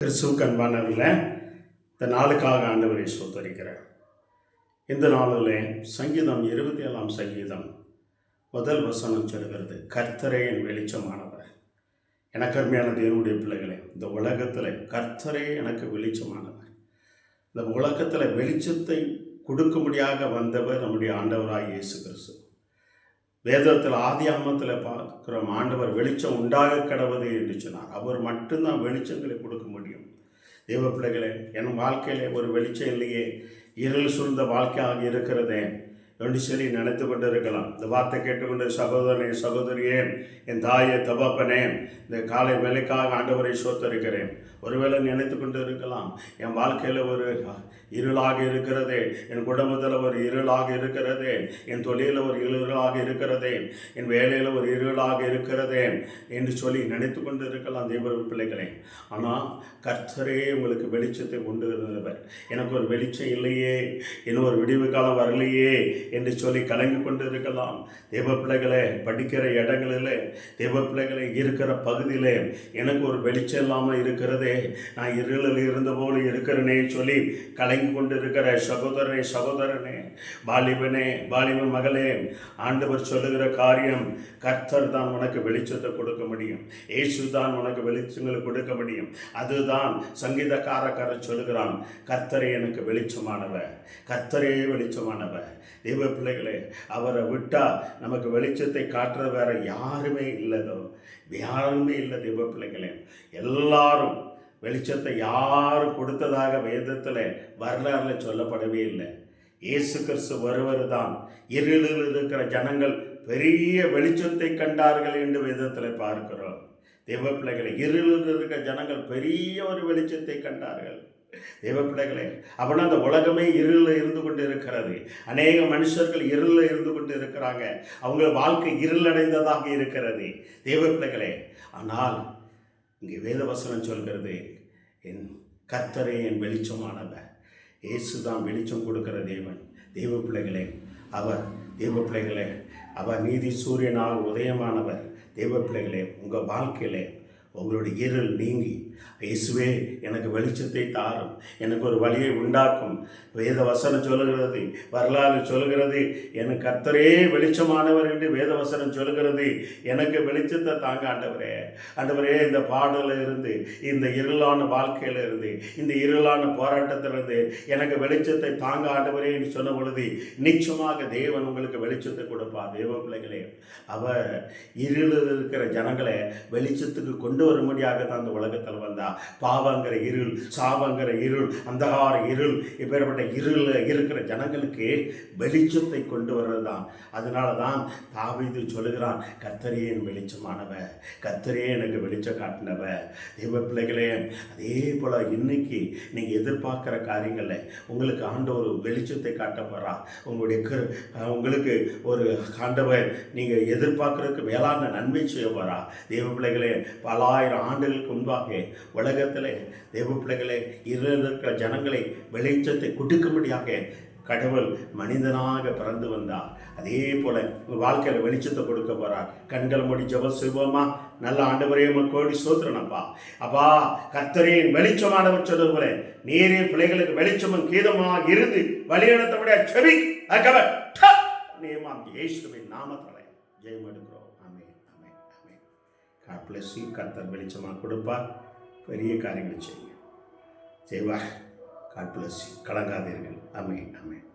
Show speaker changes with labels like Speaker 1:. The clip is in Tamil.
Speaker 1: கிறிஸ்துவுக்கு அன்பானவர்களே, இந்த நாளுக்காக ஆண்டவரை ஸ்தோத்தரிக்கிறேன். இந்த நாளில் சங்கீதம் 27 சங்கீதம் முதல் வசனம் சொல்கிறது, கர்த்தரே என் வெளிச்சமானவர். எனக்கு அருமையான தேவனுடைய பிள்ளைகளே, இந்த உலகத்தில் கர்த்தரே எனக்கு வெளிச்சமானவர். இந்த உலகத்தில் வெளிச்சத்தை கொடுக்கும்படியாக வந்தவர் நம்முடைய ஆண்டவராக இயேசு கிறிஸ்து. வேதத்தில் ஆதியாகமத்தில் பார்க்கிறோம், ஆண்டவர் வெளிச்சம் உண்டாக கடவுது என்று சொன்னார். அவர் மட்டும்தான் வெளிச்சங்களை கொடுக்க முடியும். தேவ பிள்ளைகளே, என் வாழ்க்கையிலே ஒரு வெளிச்சம் இல்லையே, இருள் சூழ்ந்த வாழ்க்கையாக இருக்கிறதே என்று சொல்லி நினைத்து கொண்டு இருக்கலாம். இந்த வார்த்தை கேட்டுக்கொண்டு சகோதரனே, சகோதரியே, என் தாயே, தகப்பனே, இந்த காலை வேலைக்காக ஆண்டவரை ஸ்தோத்தரிக்கிறேன். ஒருவேளை நினைத்து கொண்டு இருக்கலாம், என் வாழ்க்கையில் ஒரு இருளாக இருக்கிறதே, என் குடும்பத்தில் ஒரு இருளாக இருக்கிறதே, என் தொழிலில் ஒரு இருளாக இருக்கிறதே, என் வேலையில் ஒரு இருளாக இருக்கிறதே என்று சொல்லி நினைத்து கொண்டு இருக்கலாம் தேவ பிள்ளைகளே. ஆனால் கர்த்தரே உங்களுக்கு வெளிச்சத்தை கொண்டு இருந்தவர். எனக்கு ஒரு வெளிச்சம் இல்லையே, இன்னும் ஒரு விடிவு காலம் வரலையே என்று சொல்லி கலங்கி கொண்டு இருக்கலாம். தேவ பிள்ளைகளை படிக்கிற இடங்களில், தேவ பிள்ளைகளை இருக்கிற பகுதியில் எனக்கு ஒரு வெளிச்சம் இல்லாமல் இருக்கிறதே, நான் இருளில் இருந்த போல இருக்கிறேனே சொல்லி கலங்கி கொண்டு இருக்கிற சகோதரனே, வாலிபனே, வாலிப மகளே, ஆண்டவர் சொல்லுகிற காரியம், கர்த்தர் தான் உனக்கு வெளிச்சத்தை கொடுக்க முடியும். இயேசு தான் உனக்கு வெளிச்சங்களை கொடுக்க முடியும். அதுதான் சங்கீதக்காரர் சொல்லுகிறான், கர்த்தரே எனக்கு வெளிச்சமானவர், கர்த்தரே வெளிச்சமானவர். தேவ பிள்ளைகளே, அவரை விட்டா நமக்கு வெளிச்சத்தை காட்டுற வேற யாருமே இல்லதோ, யாருமே இல்லை. தேவ பிள்ளைகளே, எல்லாரும் வெளிச்சத்தை யாரும் கொடுத்ததாக வேதத்தில் வரலாறுல சொல்லப்படவே இல்லை. இயேசு கிறிஸ்து வருவது தான் இருளில் இருக்கிற ஜனங்கள் பெரிய வெளிச்சத்தை கண்டார்கள் என்று வேதத்தில் பார்க்கிறோம். தேவ பிள்ளைகளை, இருளில் இருக்கிற ஜனங்கள் பெரிய ஒரு வெளிச்சத்தை கண்டார்கள். தேவ பிள்ளைகளே, அப்படின்னா அந்த உலகமே இருளில் இருந்து கொண்டு இருக்கிறது. அநேக மனுஷர்கள் இருளில் இருந்து கொண்டு இருக்கிறாங்க. அவங்க வாழ்க்கை இருளடைந்ததாக இருக்கிறது. தேவ பிள்ளைகளே, ஆனால் இங்கே வேதவசனம் சொல்கிறது, என் கர்த்தரே என் வெளிச்சமானவர். இயேசு தான் வெளிச்சம் கொடுக்கிற தேவன். தேவ பிள்ளைகளே, அவர் நீதி சூரியனால் உதயமானவர். தேவ பிள்ளைகளே, உங்கள் வாழ்க்கையிலே உங்களுடைய இருள் நீங்கி, இயேசுவே எனக்கு வெளிச்சத்தை தாரும், எனக்கு ஒரு வழியை உண்டாக்கும். வேத வசனம் சொல்லுகிறது, வரலாறு சொல்லுகிறது, எனக்கு கர்த்தரே வெளிச்சமானவர் என்று வேத வசனம் சொல்லுகிறது. எனக்கு வெளிச்சத்தை தாங்க ஆண்டவரே. ஆண்டவரே, இந்த பாடலில் இருந்து, இந்த இருளான வாழ்க்கையில் இருந்து, இந்த இருளான போராட்டத்திலிருந்து எனக்கு வெளிச்சத்தை தாங்க ஆண்டவரே என்று சொன்ன பொழுது நிச்சயமாக தேவன் உங்களுக்கு வெளிச்சத்தை கொடுப்பார். தேவ பிள்ளைகளே, அவர் இருளில் இருக்கிற ஜனங்களை வெளிச்சத்துக்கு கொண்டு வரும்படியாக தான் அந்த உலகத்தில் வந்தா. பாவங்கிற இருள், சாபங்கிற இருள், அந்தகார இருள், இப்பேற்பட்ட இருள் இருக்கிற ஜனங்களுக்கு வெளிச்சத்தை கொண்டு வர்றது தான். அதனால தான் தாவீது சொல்லுகிறான், கர்த்தரே என் வெளிச்சமானவர், கர்த்தரே எனக்கு வெளிச்சம் காட்டினவர். தேவ பிள்ளைகளே, அதே போல இன்னைக்கு நீங்கள் எதிர்பார்க்குற காரியங்களில் உங்களுக்கு ஆண்டவர் ஒரு வெளிச்சத்தை காட்ட போறா. உங்களுக்கு ஒரு ஆண்டவர் நீங்கள் எதிர்பார்க்கறதுக்கு மேலான நன்மை செய்ய போறா. தேவ பிள்ளைகளே, பல ஆயிரம் ஆண்டுகளுக்கு முன்பாக உலகத்தில் தேவ பிள்ளைகளை இருளில் இருக்கிற ஜனங்களை வெளிச்சத்தை கொடுக்கும்படியாக கடவுள் மனிதனாக பிறந்து வந்தார். அதே போல உங்கள் வாழ்க்கையில் வெளிச்சத்தை கொடுக்க போறார். கண்கள் மூடி ஜெபம் செய்வோமா? நல்ல ஆண்டவரே, கோடி சோத்திரனப்பா. அப்பா, கர்த்தரே வெளிச்சமானவர் சொல்வது போல நீரே பிள்ளைகளுக்கு வெளிச்சமும் கீதமாக இருந்து வழிநடத்தபடியா செவி இயேசுவின் நாமத்திலே ஜெயம் எடுக்கிறோம். ஆமென், ஆமென், ஆமென். God bless you. கர்த்தர் வெளிச்சமாக கொடுப்பார். பெரிய காரியங்களை செய்வார். God bless you. கலங்காதீர்கள். Amen, amen.